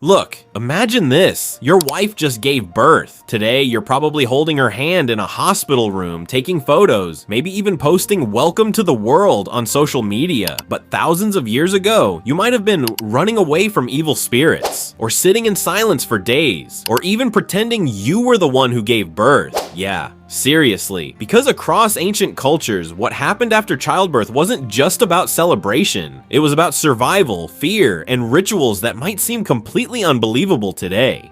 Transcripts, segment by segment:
Look, imagine this. Your wife just gave birth. Today, you're probably holding her hand in a hospital room, taking photos, maybe even posting "Welcome to the world" on social media. But thousands of years ago, you might have been running away from evil spirits, or sitting in silence for days, or even pretending you were the one who gave birth. Yeah. Seriously, because across ancient cultures, what happened after childbirth wasn't just about celebration. It was about survival, fear, and rituals that might seem completely unbelievable today.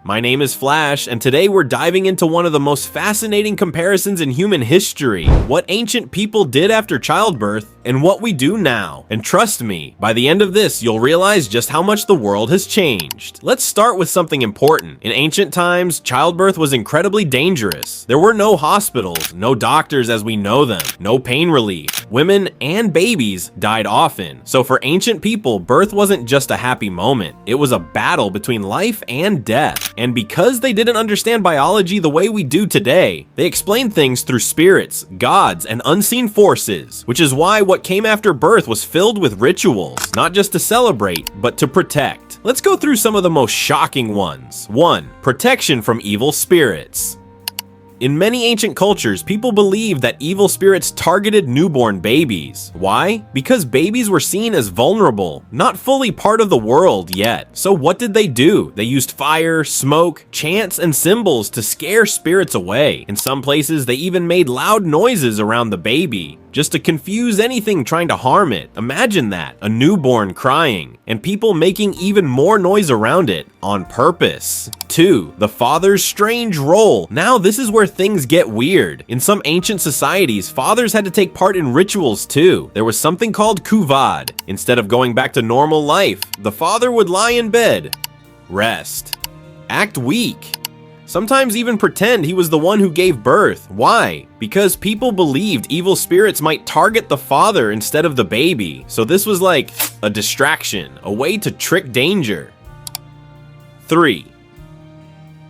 My name is Flash, and today we're diving into one of the most fascinating comparisons in human history: what ancient people did after childbirth and what we do now. And trust me, by the end of this, you'll realize just how much the world has changed. Let's start with something important. In ancient times, childbirth was incredibly dangerous. There were no hospitals, no doctors as we know them, no pain relief. Women and babies died often. So for ancient people, birth wasn't just a happy moment. It was a battle between life and death. And because they didn't understand biology the way we do today, they explained things through spirits, gods, and unseen forces, which is why what came after birth was filled with rituals, not just to celebrate, but to protect. Let's go through some of the most shocking ones. 1. Protection from evil spirits. In many ancient cultures, people believed that evil spirits targeted newborn babies. Why? Because babies were seen as vulnerable, not fully part of the world yet. So what did they do? They used fire, smoke, chants, and symbols to scare spirits away. In some places, they even made loud noises around the baby, just to confuse anything trying to harm it. Imagine that, a newborn crying, and people making even more noise around it on purpose. 2. The father's strange role. Now this is where things get weird. In some ancient societies, fathers had to take part in rituals too. There was something called kuvad. Instead of going back to normal life, the father would lie in bed, rest, act weak, sometimes even pretend he was the one who gave birth. Why? Because people believed evil spirits might target the father instead of the baby. So this was like a distraction, a way to trick danger. 3.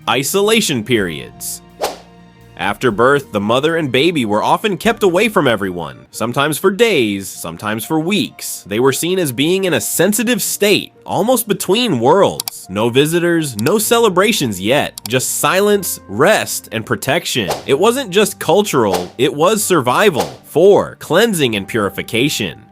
Isolation periods. After birth, the mother and baby were often kept away from everyone, sometimes for days, sometimes for weeks. They were seen as being in a sensitive state, almost between worlds. No visitors, no celebrations yet, just silence, rest, and protection. It wasn't just cultural, it was survival. 4. Cleansing and purification.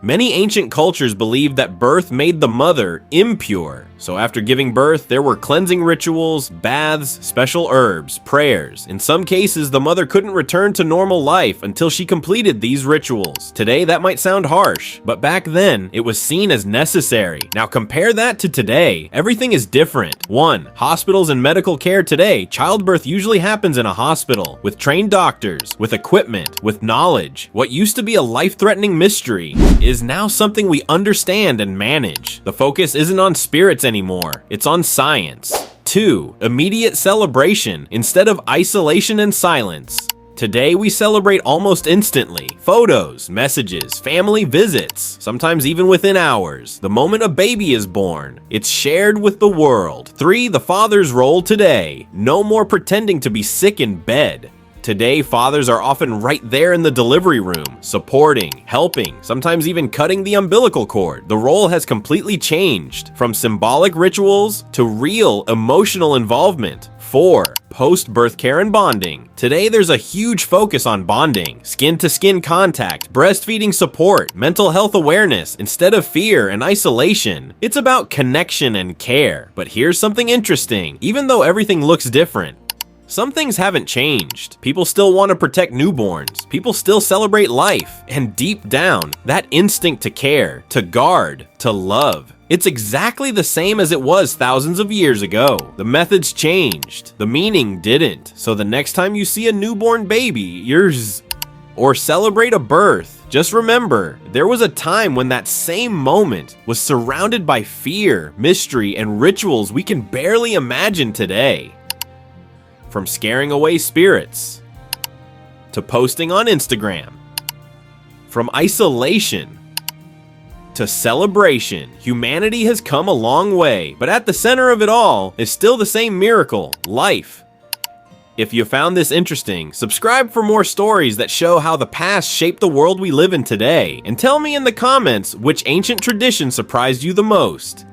Many ancient cultures believed that birth made the mother impure. So after giving birth, there were cleansing rituals, baths, special herbs, prayers. In some cases, the mother couldn't return to normal life until she completed these rituals. Today, that might sound harsh, but back then, it was seen as necessary. Now compare that to today. Everything is different. 1. Hospitals and medical care today. Childbirth usually happens in a hospital, with trained doctors, with equipment, with knowledge. What used to be a life-threatening mystery is now something we understand and manage. The focus isn't on spirits anymore, it's on science. 2. Immediate celebration instead of isolation and silence. Today we celebrate almost instantly. Photos, messages, family visits, sometimes even within hours. The moment a baby is born, it's shared with the world. 3. The father's role today. No more pretending to be sick in bed. Today, fathers are often right there in the delivery room, supporting, helping, sometimes even cutting the umbilical cord. The role has completely changed, from symbolic rituals to real emotional involvement. 4. Post-birth care and bonding. Today, there's a huge focus on bonding, skin-to-skin contact, breastfeeding support, mental health awareness, instead of fear and isolation. It's about connection and care. But here's something interesting. Even though everything looks different, some things haven't changed. People still want to protect newborns. People still celebrate life. And deep down, that instinct to care, to guard, to love, it's exactly the same as it was thousands of years ago. The methods changed. The meaning didn't. So the next time you see a newborn baby, or celebrate a birth, just remember, there was a time when that same moment was surrounded by fear, mystery, and rituals we can barely imagine today. From scaring away spirits, to posting on Instagram, from isolation to celebration, humanity has come a long way, but at the center of it all is still the same miracle: life. If you found this interesting, subscribe for more stories that show how the past shaped the world we live in today, and tell me in the comments which ancient tradition surprised you the most.